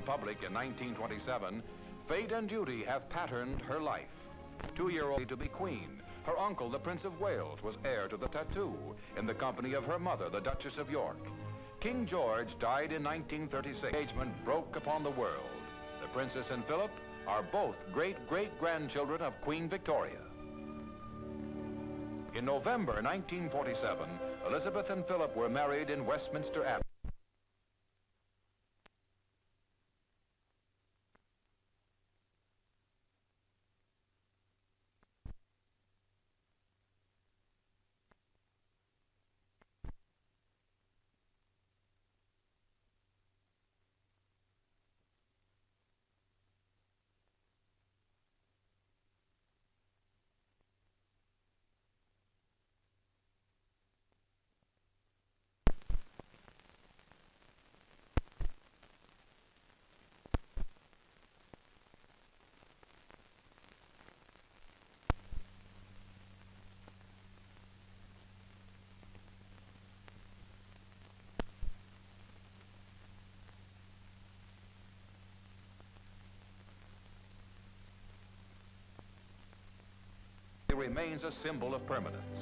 Republic in 1927, fate and duty have patterned her life. 2-year-old to be queen. Her uncle, the Prince of Wales, was heir to the tattoo in the company of her mother, the Duchess of York. King George died in 1936. Engagement broke upon the world. The Princess and Philip are both great-great-grandchildren of Queen Victoria. In November 1947, Elizabeth and Philip were married in Westminster Abbey. It remains a symbol of permanence.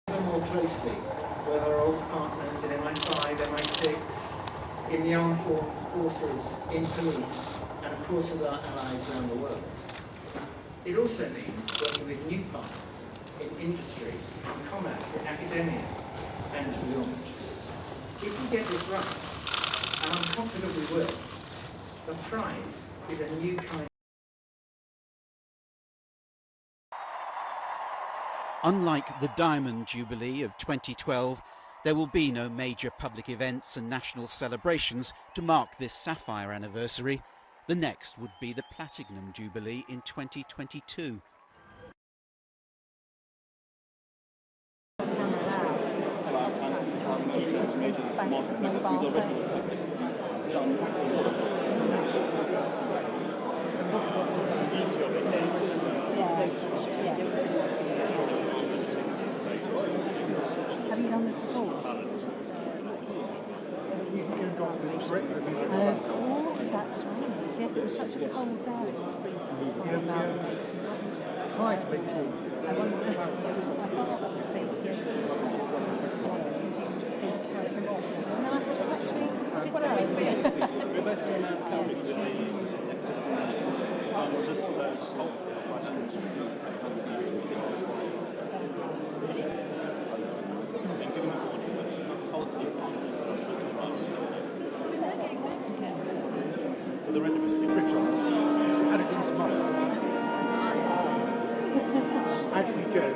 More closely with our old partners in MI5, MI6, in the armed forces, in police, and of course with our allies around the world. It also means working with new partners in industry, in commerce, in academia, and beyond. If we get this right, and I'm confident we will, the prize is a new kind. Unlike the Diamond Jubilee of 2012, there will be no major public events and national celebrations to mark this sapphire anniversary. The next would be the Platinum Jubilee in 2022. Have you done this before? Of course, that's right. Yes, it was such a cold day. It was freezing. Try to make sure. I wonder if I thought I would think. And then I thought, actually, it The red had it in small. Actually, Joe,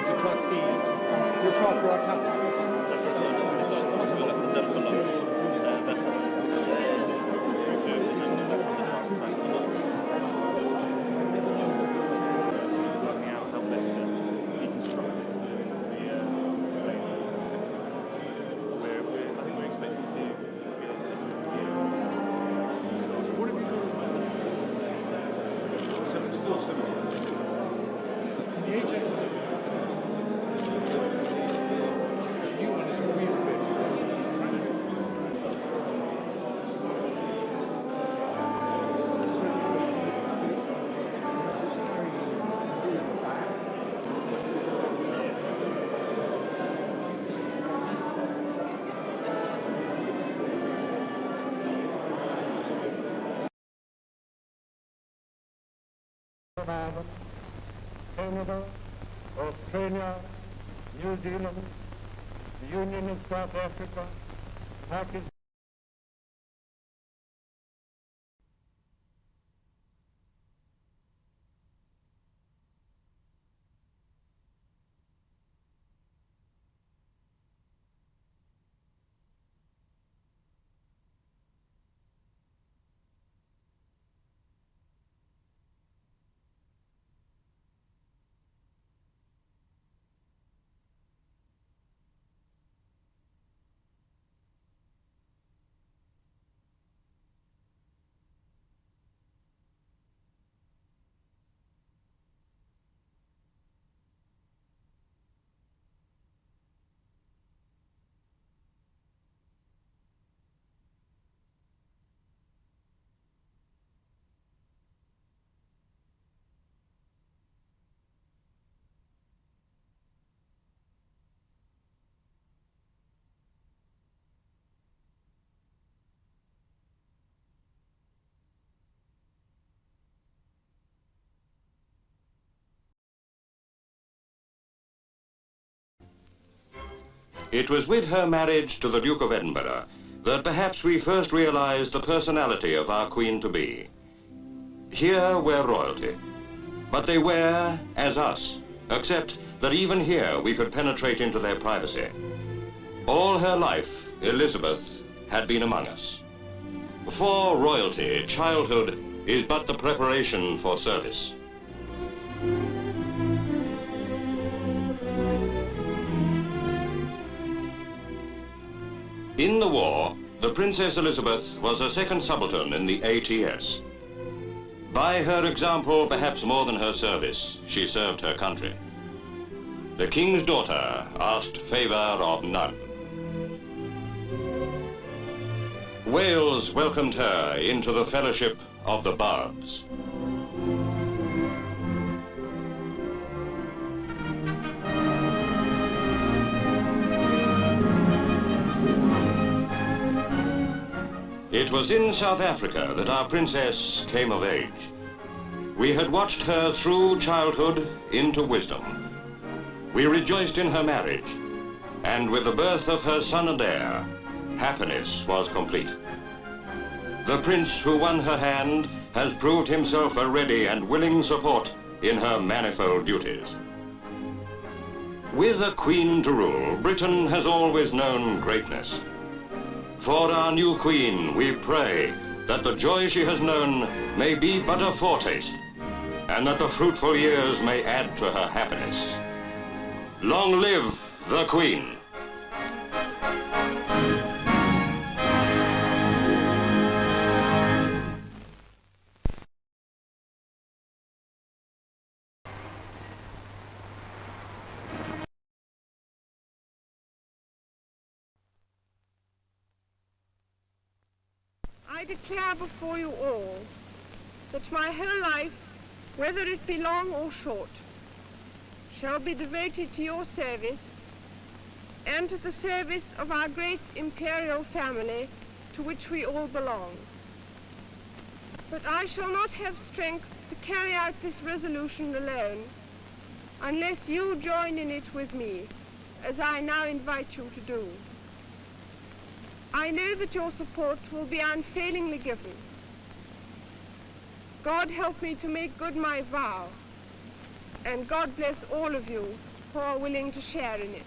as a trustee, looked after our Catholics. Canada, Australia, New Zealand, the Union of South Africa, Pakistan. It was with her marriage to the Duke of Edinburgh that perhaps we first realized the personality of our Queen-to-be. Here we're royalty, but they were as us, except that even here we could penetrate into their privacy. All her life, Elizabeth had been among us. For royalty, childhood is but the preparation for service. In the war, the Princess Elizabeth was a second subaltern in the ATS. By her example, perhaps more than her service, she served her country. The King's daughter asked favor of none. Wales welcomed her into the fellowship of the bards. It was in South Africa that our princess came of age. We had watched her through childhood into wisdom. We rejoiced in her marriage, and with the birth of her son and heir, happiness was complete. The prince who won her hand has proved himself a ready and willing support in her manifold duties. With a queen to rule, Britain has always known greatness. For our new queen, we pray that the joy she has known may be but a foretaste, and that the fruitful years may add to her happiness. Long live the Queen! I declare before you all that my whole life, whether it be long or short, shall be devoted to your service and to the service of our great imperial family to which we all belong. But I shall not have strength to carry out this resolution alone unless you join in it with me, as I now invite you to do. I know that your support will be unfailingly given. God help me to make good my vow, and God bless all of you who are willing to share in it.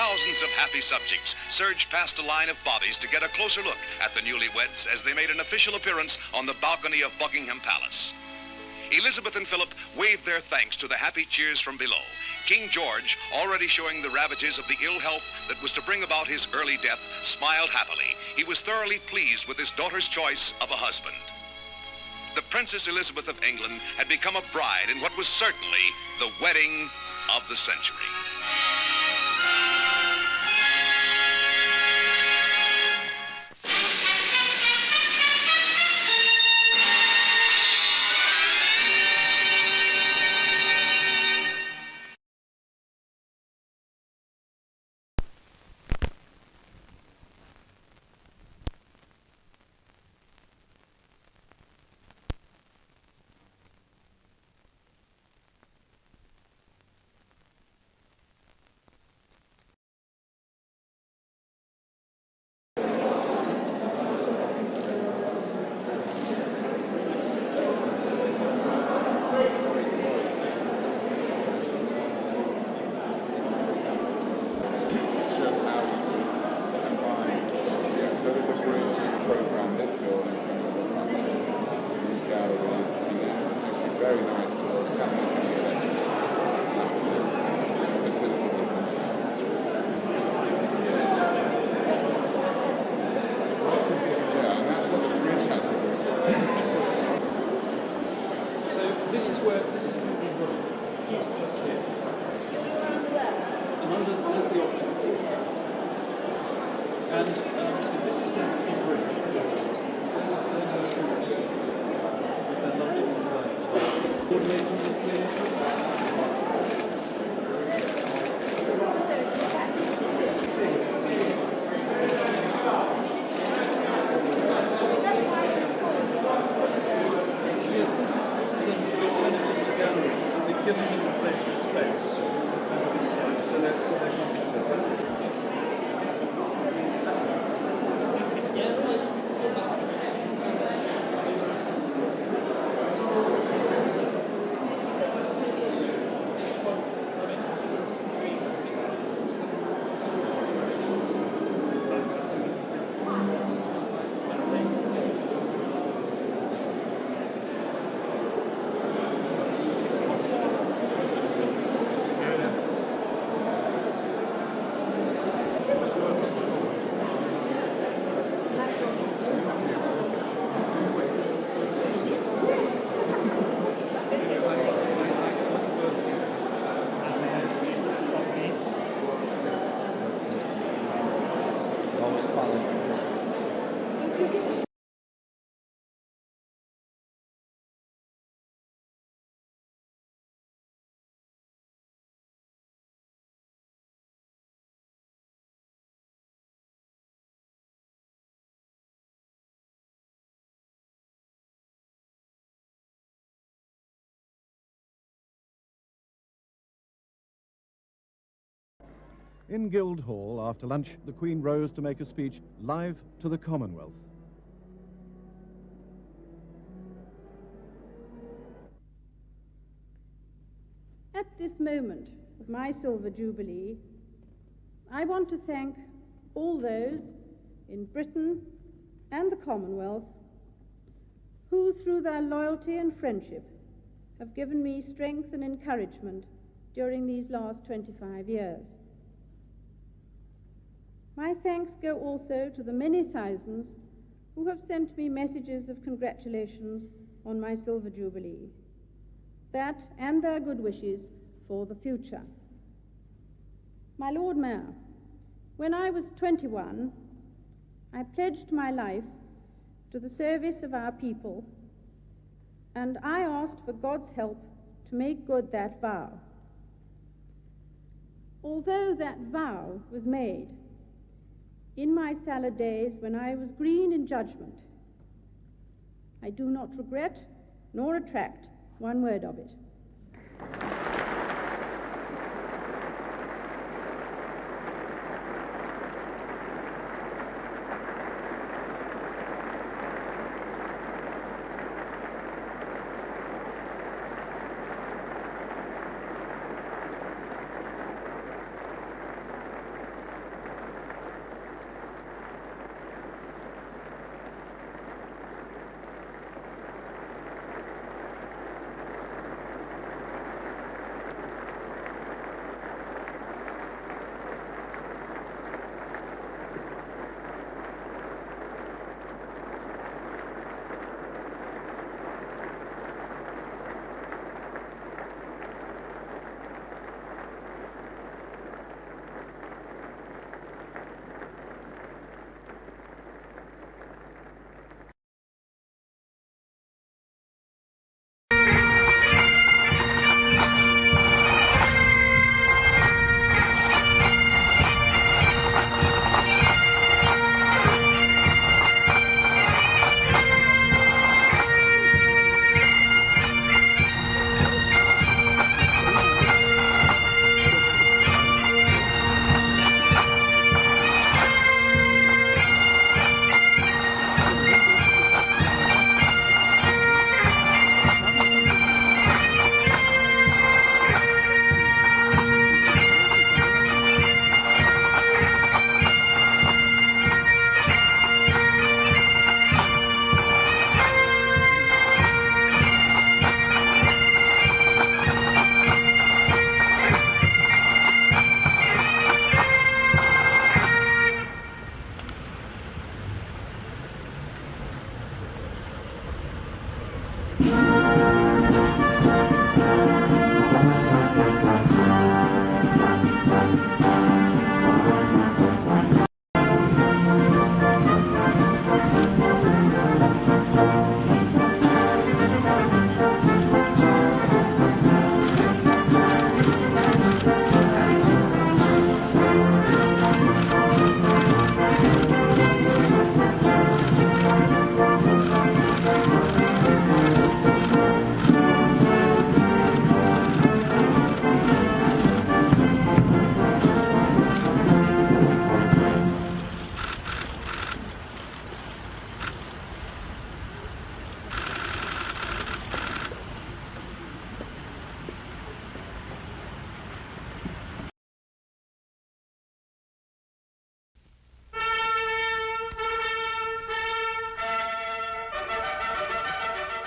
Thousands of happy subjects surged past a line of bobbies to get a closer look at the newlyweds as they made an official appearance on the balcony of Buckingham Palace. Elizabeth and Philip waved their thanks to the happy cheers from below. King George, already showing the ravages of the ill health that was to bring about his early death, smiled happily. He was thoroughly pleased with his daughter's choice of a husband. The Princess Elizabeth of England had become a bride in what was certainly the wedding of the century. In Guildhall, after lunch, the Queen rose to make a speech live to the Commonwealth. At this moment of my Silver Jubilee, I want to thank all those in Britain and the Commonwealth who, through their loyalty and friendship, have given me strength and encouragement during these last 25 years. My thanks go also to the many thousands who have sent me messages of congratulations on my Silver Jubilee, that and their good wishes for the future. My Lord Mayor, when I was 21, I pledged my life to the service of our people, and I asked for God's help to make good that vow. Although that vow was made in my salad days when I was green in judgment, I do not regret nor retract one word of it.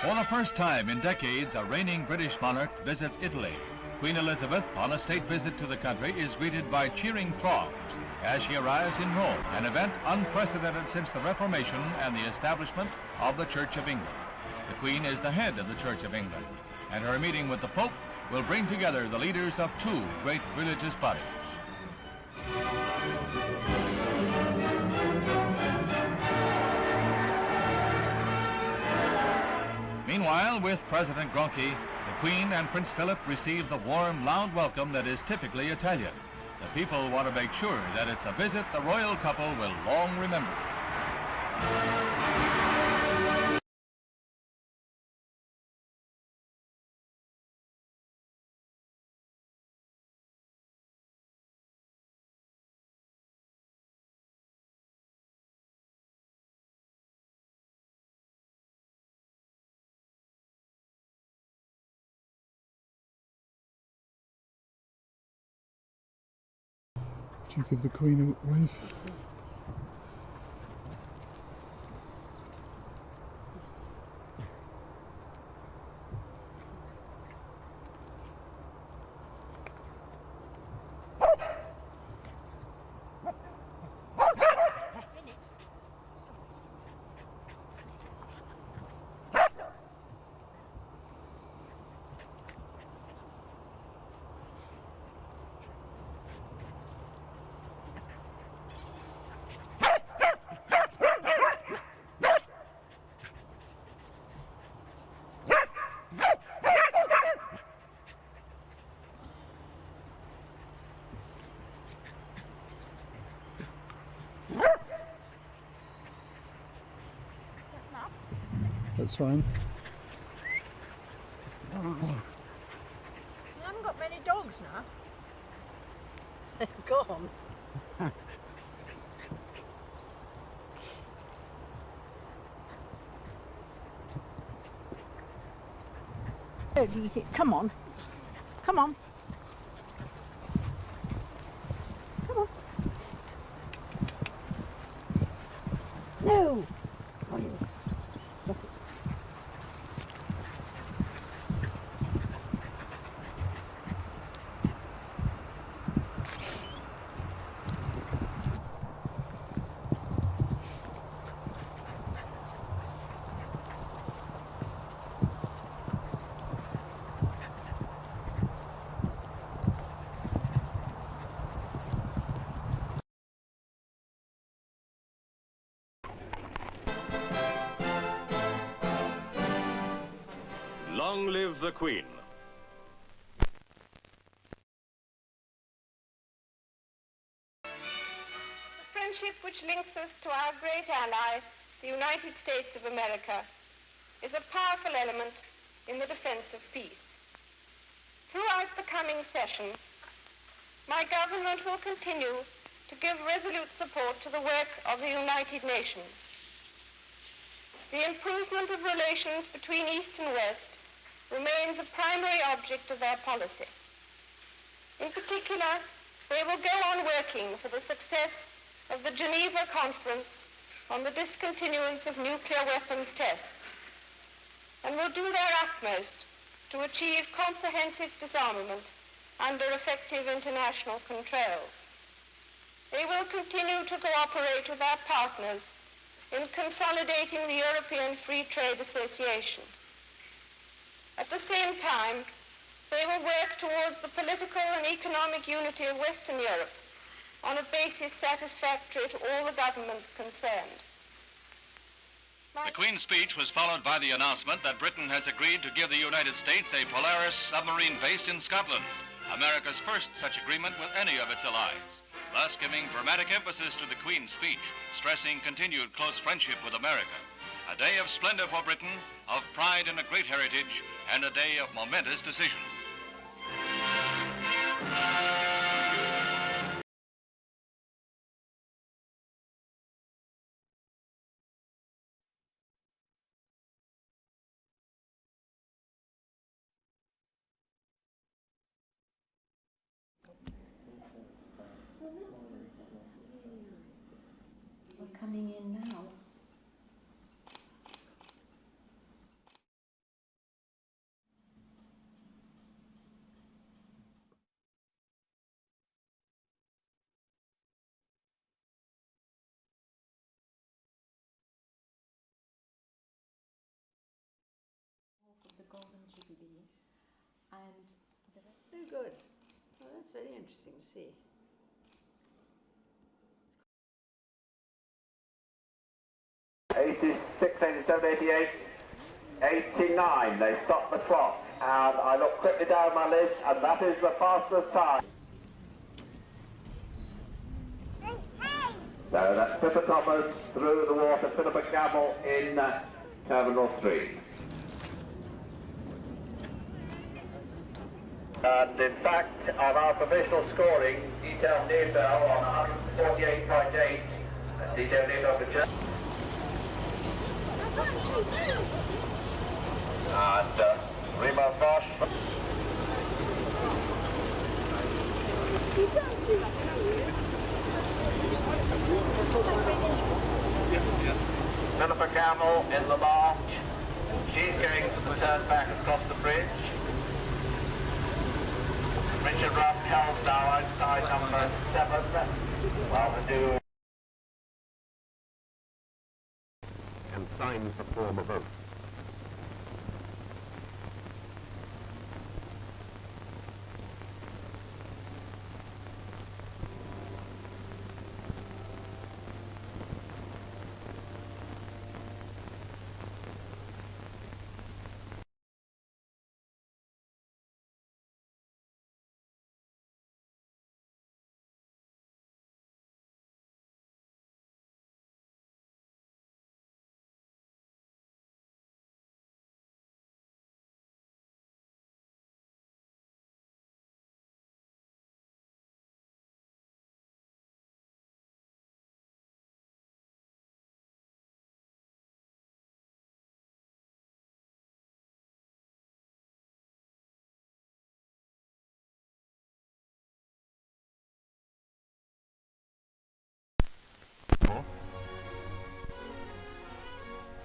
For the first time in decades, a reigning British monarch visits Italy. Queen Elizabeth, on a state visit to the country, is greeted by cheering throngs as she arrives in Rome, an event unprecedented since the Reformation and the establishment of the Church of England. The Queen is the head of the Church of England, and her meeting with the Pope will bring together the leaders of two great religious bodies. Meanwhile, with President Gronchi, the Queen and Prince Philip receive the warm, loud welcome that is typically Italian. The people want to make sure that it's a visit the royal couple will long remember. Do you give the Queen a wave? That's fine. You haven't got many dogs now. They're gone. Don't eat it. Come on. Come on. Come on. No. Oh, you. Long live the Queen. The friendship which links us to our great ally, the United States of America, is a powerful element in the defense of peace. Throughout the coming session, my government will continue to give resolute support to the work of the United Nations. The improvement of relations between East and West remains a primary object of their policy. In particular, they will go on working for the success of the Geneva Conference on the discontinuance of nuclear weapons tests, and will do their utmost to achieve comprehensive disarmament under effective international control. They will continue to cooperate with our partners in consolidating the European Free Trade Association. At the same time, they will work towards the political and economic unity of Western Europe on a basis satisfactory to all the governments concerned. The Queen's speech was followed by the announcement that Britain has agreed to give the United States a Polaris submarine base in Scotland, America's first such agreement with any of its allies, thus giving dramatic emphasis to the Queen's speech, stressing continued close friendship with America. A day of splendor for Britain, of pride in a great heritage, and a day of momentous decision. We're coming in now. Very good. Well, that's very interesting to see. 86, 87, 88, 89. They stopped the clock. And I look quickly down my list, and that is the fastest time. So that's Pippa Thomas through the water, Philippa Campbell in Terminal 3. And in fact, on our provisional scoring, detailed near bell on 148.8, detailed near bell for Germany. And Remo Bosch. Philippa Campbell in the march. She's going to turn back across the bridge. Richard Ruff held now outside number 7. While the do and signs the form of oath.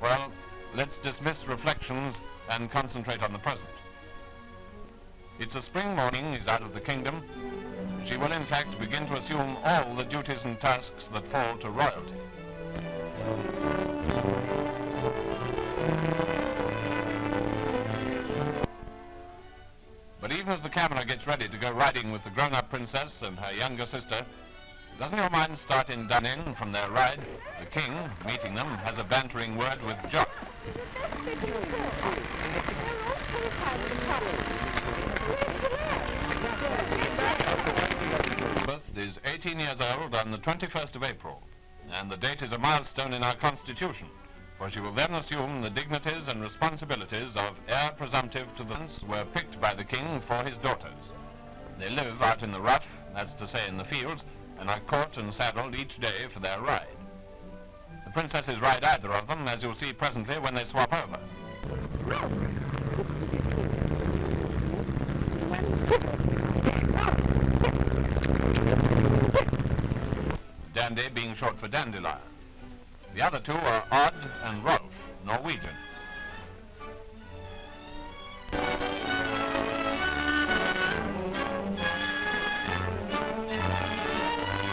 Well, let's dismiss reflections and concentrate on the present. It's a spring morning, he's out of the kingdom. She will in fact begin to assume all the duties and tasks that fall to royalty. But even as the camera gets ready to go riding with the grown-up princess and her younger sister, doesn't your mind start in Dunedin from their ride? The king, meeting them, has a bantering word with Jock. Elizabeth is 18 years old on the 21st of April, and the date is a milestone in our constitution, for she will then assume the dignities and responsibilities of heir presumptive to the prince were picked by the king for his daughters. They live out in the rough, that's to say in the fields, and are caught and saddled each day for their ride. The princesses ride either of them, as you'll see presently when they swap over. Dandy being short for dandelion. The other two are Odd and Rolf, Norwegians.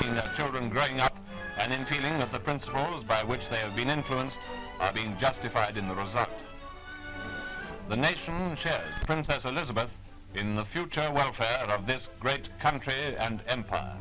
Their children growing up and in feeling that the principles by which they have been influenced are being justified in the result. The nation shares Princess Elizabeth in the future welfare of this great country and empire.